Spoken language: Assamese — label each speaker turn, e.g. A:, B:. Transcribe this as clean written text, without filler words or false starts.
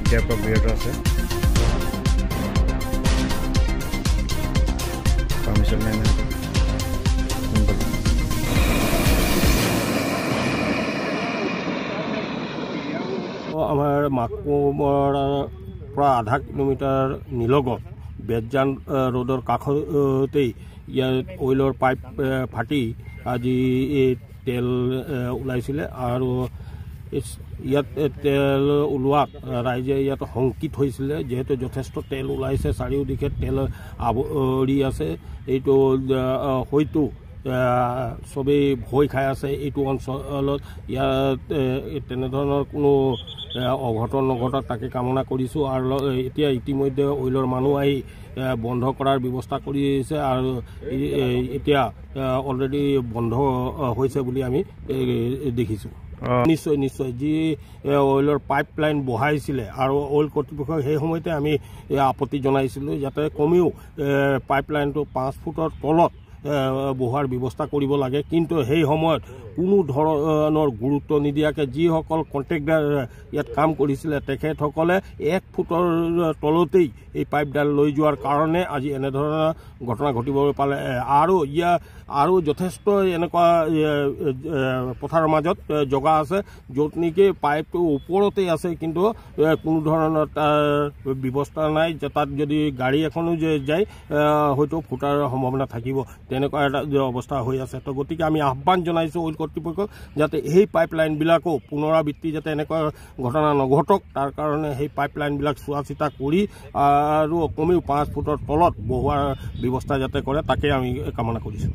A: এতিয়াৰ পৰা বিৰত আছে পাৰ্মিশ্যন নাই নহয়
B: আমাৰ মাকুমৰ পৰা আধা কিলোমিটাৰ নিলগত বেতজান ৰোডৰ কাষতেই ইয়াত অইলৰ পাইপ ফাটি আজি এই তেল ওলাইছিলে আৰু ইয়াত তেল ওলোৱাত ৰাইজে ইয়াত শংকিত হৈছিলে যেহেতু যথেষ্ট তেল ওলাইছে চাৰিওদিশে তেল আৱৰি আছে এইটো হয়তো সবেই ভয় খাই আছে এইটো অঞ্চলত ইয়াত তেনেধৰণৰ কোনো অঘটন নঘটক তাকে কামনা কৰিছোঁ আৰু এতিয়া ইতিমধ্যে অইলৰ মানুহ আহি বন্ধ কৰাৰ ব্যৱস্থা কৰিছে আৰু এতিয়া অলৰেডি বন্ধ হৈছে বুলি আমি দেখিছোঁ নিশ্চয় নিশ্চয় যি অইলৰ পাইপ লাইন বহাইছিলে আৰু অইল কৰ্তৃপক্ষক সেই সময়তে আমি আপত্তি জনাইছিলোঁ যাতে কমেও পাইপ লাইনটো 5 ফুটৰ তলত বহোৱাৰ ব্যৱস্থা কৰিব লাগে কিন্তু সেই সময়ত কোনো ধৰণৰ গুৰুত্ব নিদিয়াকৈ যিসকল কণ্ট্ৰেক্টাৰ ইয়াত কাম কৰিছিলে তেখেতসকলে 1 ফুটৰ তলতেই এই পাইপডাল লৈ যোৱাৰ কাৰণে আজি এনেধৰণৰ ঘটনা ঘটিব পালে আৰু যথেষ্ট এনেকুৱা পথাৰৰ মাজত জগা আছে য'ত নেকি পাইপটো ওপৰতেই আছে কিন্তু কোনো ধৰণৰ তাৰ ব্যৱস্থা নাই যে তাত যদি গাড়ী এখনো যায় হয়তো ফুটাৰ সম্ভাৱনা থাকিব তেনেকুৱা এটা অৱস্থা হৈ আছে তো গতিকে আমি আহ্বান জনাইছোঁ অইল কৰ্তৃপক্ষক যাতে এই পাইপ লাইনবিলাকো পুনৰাবৃত্তি যাতে এনেকুৱা ঘটনা নঘটক তাৰ কাৰণে সেই পাইপ লাইনবিলাক চোৱা চিতা কৰি আৰু কমেও 5 ফুটৰ তলত বহোৱাৰ ব্যৱস্থা যাতে কৰে তাকে আমি কামনা কৰিছোঁ